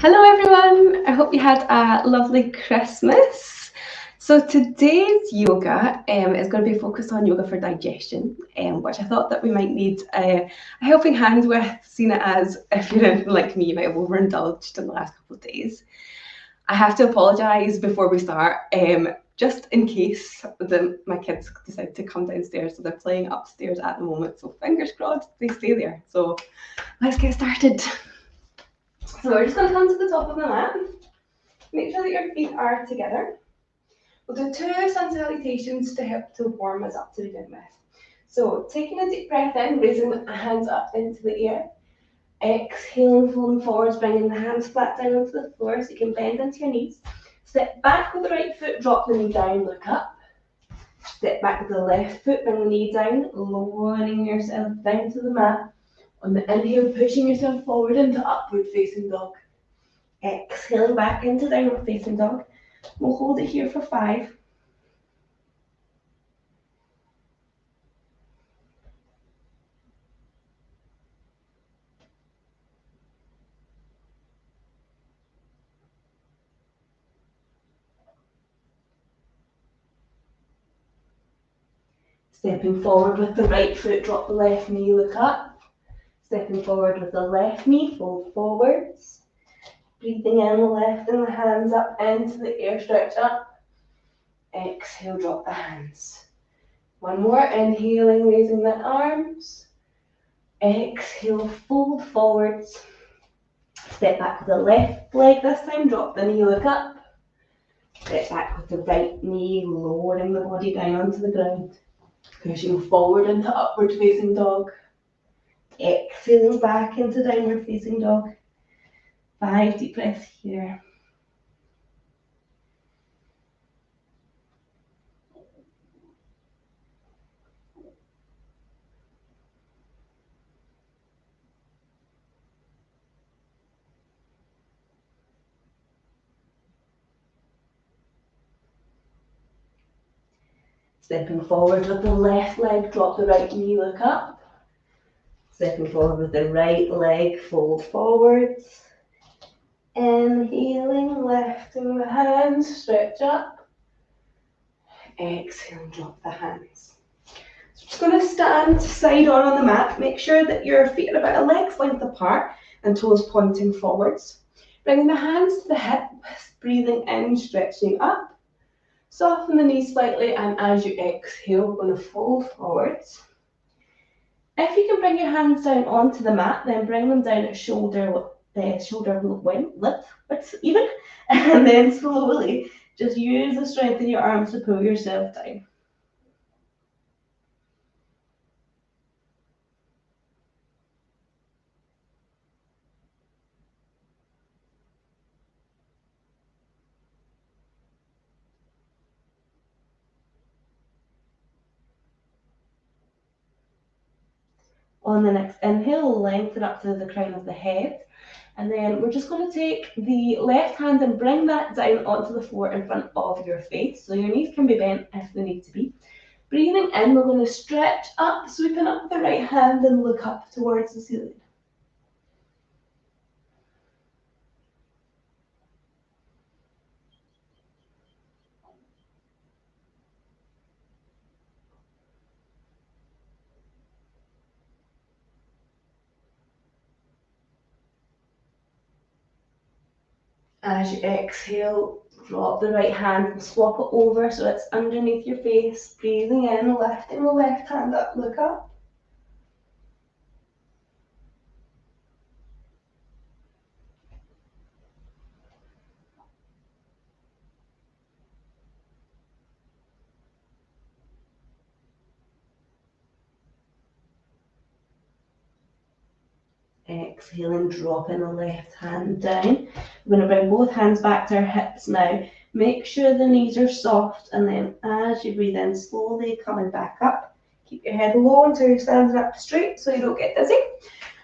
Hello everyone, I hope you had a lovely Christmas. So today's yoga is going to be focused on yoga for digestion, which I thought that we might need a helping hand with, seeing it as if you're anything like me, you might have overindulged in the last couple of days. I have to apologise before we start, just in case my kids decide to come downstairs, so they're playing upstairs at the moment, so fingers crossed they stay there. So let's get started. So we're just going to come to the top of the mat. Make sure that your feet are together. We'll do 2 sun salutations to help to warm us up to begin with. So taking a deep breath in, raising the hands up into the air. Exhaling, folding forwards, bringing the hands flat down onto the floor so you can bend into your knees. Step back with the right foot, drop the knee down, look up. Step back with the left foot, bring the knee down, lowering yourself down to the mat. On the inhale, pushing yourself forward into upward facing dog. Exhaling back into downward facing dog. We'll hold it here for 5. Stepping forward with the right foot, drop the left knee, look up. Stepping forward with the left knee, fold forwards. Breathing in, lifting the hands up into the air, stretch up. Exhale, drop the hands. One more, inhaling, raising the arms. Exhale, fold forwards. Step back with the left leg this time, drop the knee, look up. Step back with the right knee, lowering the body down onto the ground. Pushing forward into upward facing dog. Exhaling back into downward facing dog. 5 deep breaths here. Stepping forward with the left leg, drop the right knee, look up. Stepping forward with the right leg, fold forwards. Inhaling, lifting the hands, stretch up. Exhale, drop the hands. So just going to stand side on the mat. Make sure that your feet are about a leg's length apart and toes pointing forwards. Bringing the hands to the hips, breathing in, stretching up. Soften the knees slightly, and as you exhale, we're going to fold forwards. If you can bring your hands down onto the mat, then bring them down at shoulder width even, and then slowly just use the strength in your arms to pull yourself down. On the next inhale, lengthen up to the crown of the head. And then we're just going to take the left hand and bring that down onto the floor in front of your face. So your knees can be bent if they need to be. Breathing in, we're going to stretch up, sweeping up with the right hand and look up towards the ceiling. As you exhale, drop the right hand and swap it over so it's underneath your face. Breathing in, lifting the left hand up, look up. Exhaling, dropping the left hand down. We're going to bring both hands back to our hips now. Make sure the knees are soft, and then as you breathe in, slowly coming back up. Keep your head low until you're standing up straight so you don't get dizzy.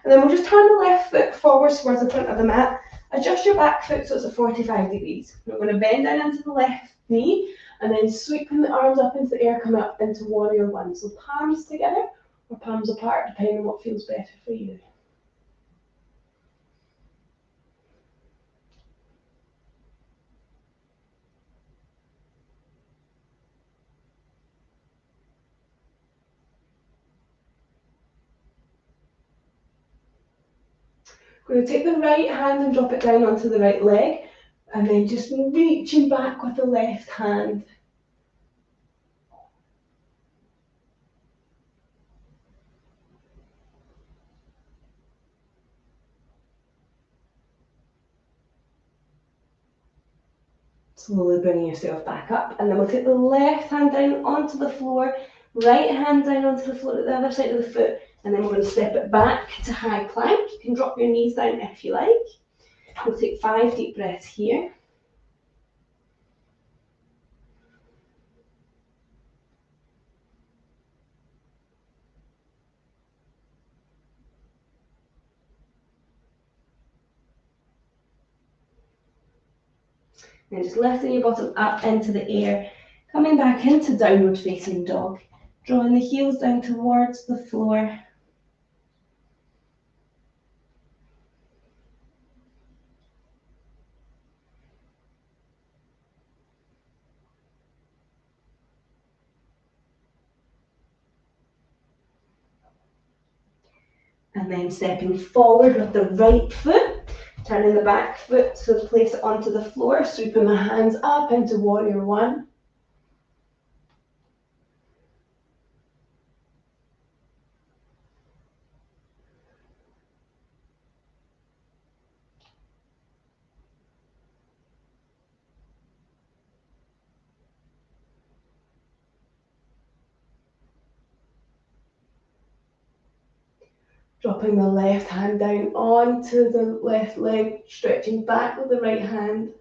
And then we'll just turn the left foot forwards towards the front of the mat. Adjust your back foot so it's at 45 degrees. We're going to bend down into the left knee and then sweeping the arms up into the air, coming up into warrior one. So palms together or palms apart, depending on what feels better for you. I'm going to take the right hand and drop it down onto the right leg, and then just reaching back with the left hand. Slowly bringing yourself back up, and then we'll take the left hand down onto the floor, right hand down onto the floor at the other side of the foot, and then we're going to step it back to high plank. You can drop your knees down if you like. We'll take 5 deep breaths here. And just lifting your bottom up into the air, coming back into downward facing dog, drawing the heels down towards the floor. And then stepping forward with the right foot, turning the back foot to place it onto the floor, sweeping my hands up into warrior one. Dropping the left hand down onto the left leg, stretching back with the right hand.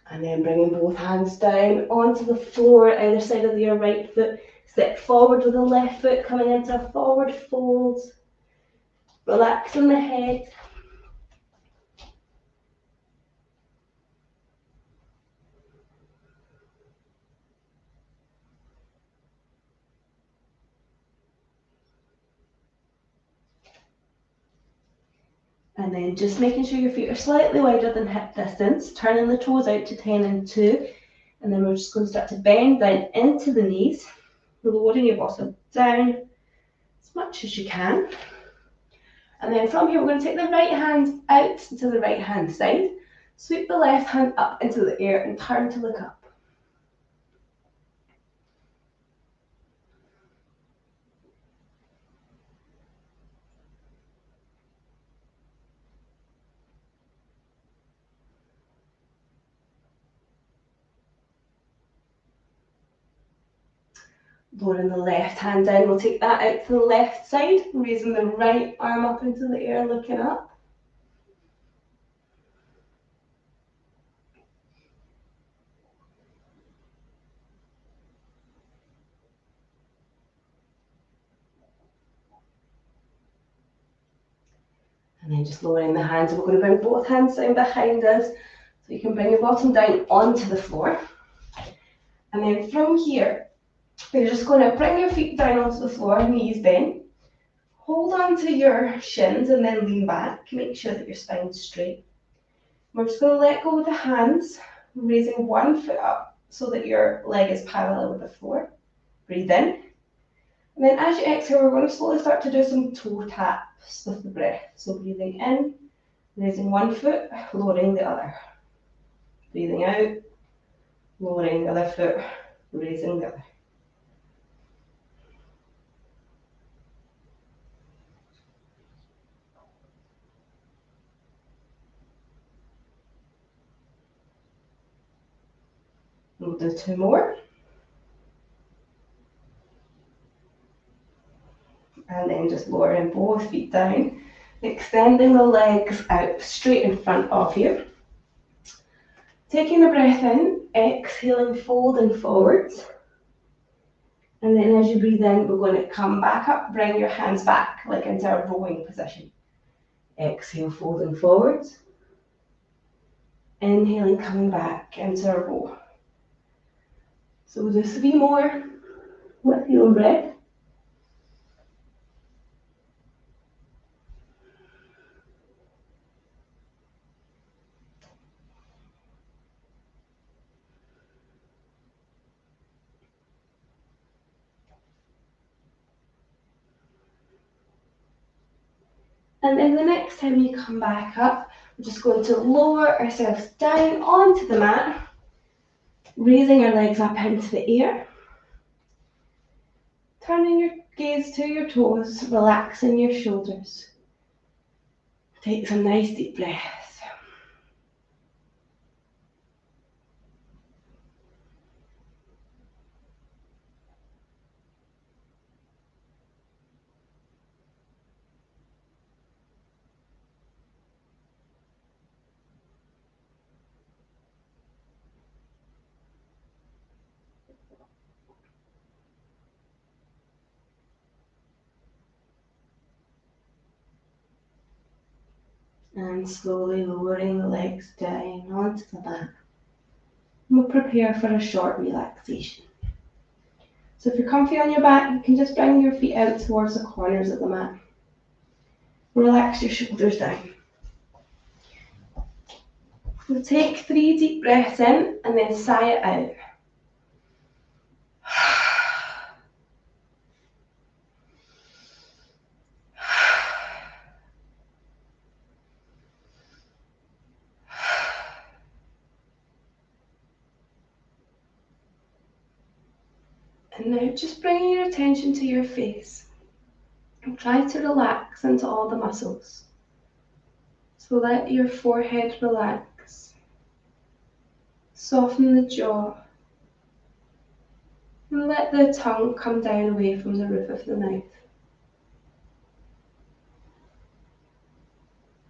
And then bringing both hands down onto the floor, either side of your right foot. Step forward with the left foot, coming into a forward fold. Relaxing the head. And then just making sure your feet are slightly wider than hip distance, turning the toes out to 10 and 2. And then we're just going to start to bend down into the knees, lowering your bottom down as much as you can. And then from here, we're going to take the right hand out to the right hand side, sweep the left hand up into the air and turn to look up. Lowering the left hand down, we'll take that out to the left side, raising the right arm up into the air, looking up. And then just lowering the hands, we're going to bring both hands down behind us, so you can bring your bottom down onto the floor. And then from here, you're just going to bring your feet down onto the floor, knees bent. Hold on to your shins and then lean back. Make sure that your spine's straight. We're just going to let go with the hands, raising one foot up so that your leg is parallel with the floor. Breathe in. And then as you exhale, we're going to slowly start to do some toe taps with the breath. So breathing in, raising one foot, lowering the other. Breathing out, lowering the other foot, raising the other. We'll do 2 more. And then just lowering both feet down, extending the legs out straight in front of you. Taking the breath in, exhaling, folding forwards. And then as you breathe in, we're going to come back up, bring your hands back like into a rowing position. Exhale, folding forwards. Inhaling, coming back into a row. So we'll do 3 more with your own breath. And then the next time you come back up, we're just going to lower ourselves down onto the mat, raising our legs up into the air, turning your gaze to your toes, relaxing your shoulders. Take some nice deep breaths. And slowly lowering the legs down onto the mat. We'll prepare for a short relaxation. So if you're comfy on your back, you can just bring your feet out towards the corners of the mat. Relax your shoulders down. We'll take 3 deep breaths in and then sigh it out. And now just bringing your attention to your face. And try to relax into all the muscles. So let your forehead relax. Soften the jaw. And let the tongue come down away from the roof of the mouth.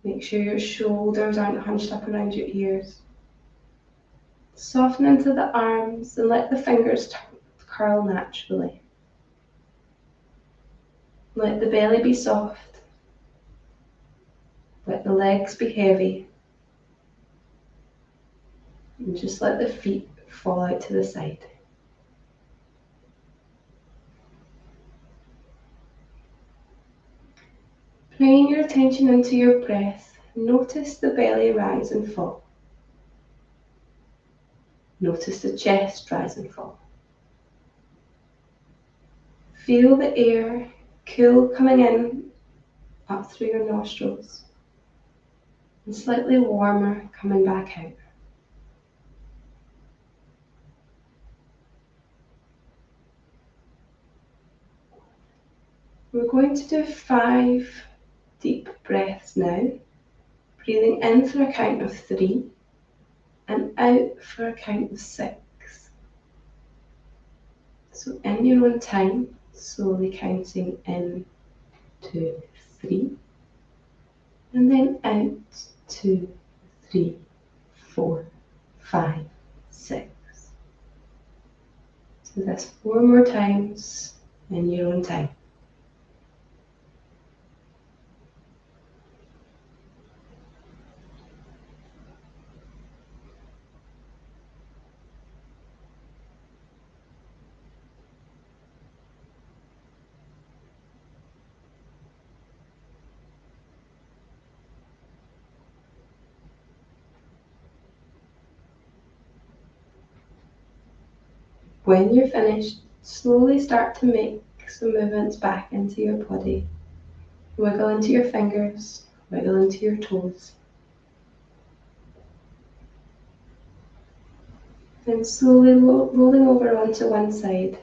Make sure your shoulders aren't hunched up around your ears. Soften into the arms and let the fingers curl naturally. Let the belly be soft. Let the legs be heavy. And just let the feet fall out to the side. Bringing your attention into your breath, notice the belly rise and fall. Notice the chest rise and fall. Feel the air cool coming in up through your nostrils and slightly warmer coming back out. We're going to do 5 deep breaths now, breathing in for a count of 3 and out for a count of 6. So in your own time, slowly counting in 2, 3, and then out 2, 3, 4, 5, 6. So that's 4 more times in your own time. When you're finished, slowly start to make some movements back into your body. Wiggle into your fingers, wiggle into your toes. Then slowly rolling over onto one side.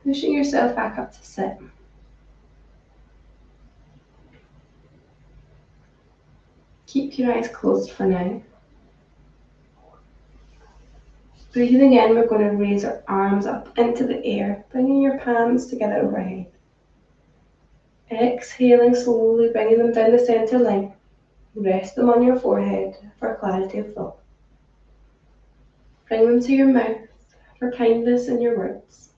Pushing yourself back up to sit. Keep your eyes closed for now. Breathing in, we're going to raise our arms up into the air, bringing your palms together overhead. Exhaling slowly, bringing them down the centre line. Rest them on your forehead for clarity of thought. Bring them to your mouth for kindness in your words.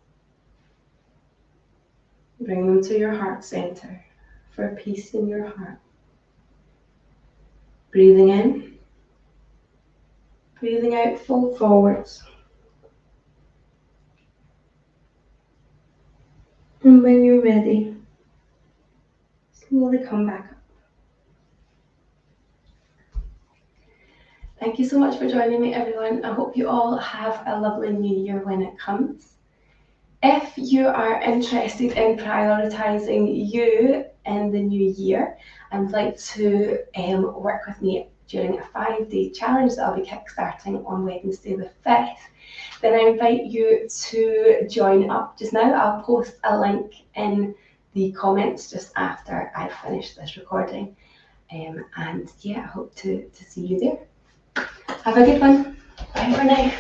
Bring them to your heart centre for peace in your heart. Breathing in. Breathing out, fold forwards. And when you're ready, slowly come back up. Thank you so much for joining me, everyone. I hope you all have a lovely new year when it comes. If you are interested in prioritising you in the new year and would like to work with me during a 5-day challenge that I'll be kickstarting on Wednesday the 5th, then I invite you to join up just now. I'll post a link in the comments just after I've finished this recording. And yeah, I hope to see you there. Have a good one. Bye for now.